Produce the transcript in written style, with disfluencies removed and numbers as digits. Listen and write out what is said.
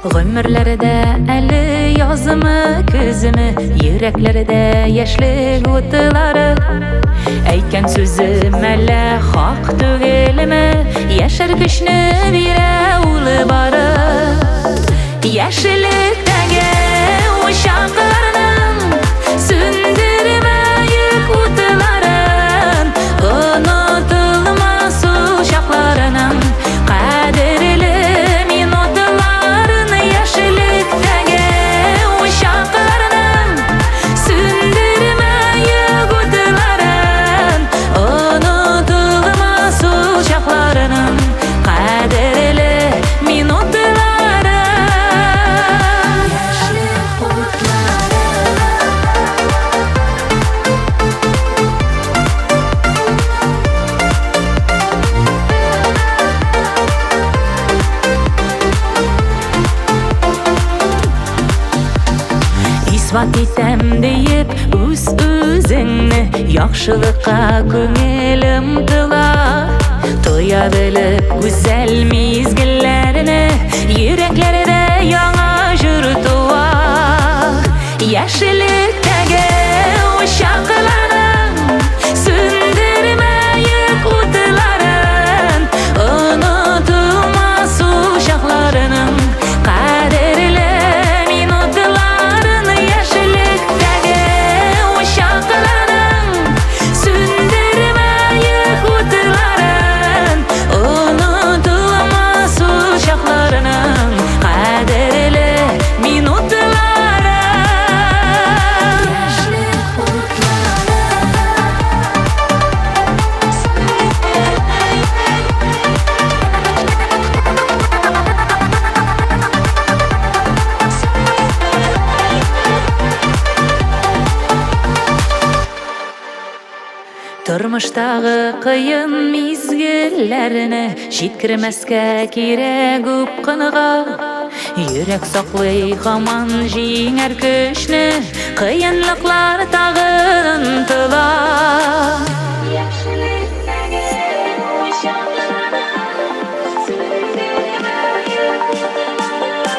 Гомерләрдә әле язымы, күзімі, йөрәкләрдә яшьлек утылары. Әйткән сүзем әле хак түгелме, яшәр көчне бирә улы бары. Яшьлектәге учакларның сүндермәйек утыларын, онытылмас учакларның кадерле минутларын. Яшьлектәге учакларның сүндермәйек утыларын, онытылмас учакларның кадерле минутларын. Исбат итәм диеп үз-үзеңне, яхшылыкка күңелем тыла. Тоя белеп гүзәл мизгелләрне, йөрәкләрдә яңа җыр туа. Яшьлектәге учакларның сүндермәйек утыларын, онытылмас учакларның кадерле минутларын. Яшьлектәге учакларның сүндермәйек утыларын, онытылмас учакларның кадерле минутларын. Тормыштагы кыйын мизгелләрне җиткермәскә кирәк упкынга. Йөрәк саклый һаман җиңәр көчне, кыенлыклар тагы ынтыла. Яшьлектәге учакларның сүндермәйек утыларын,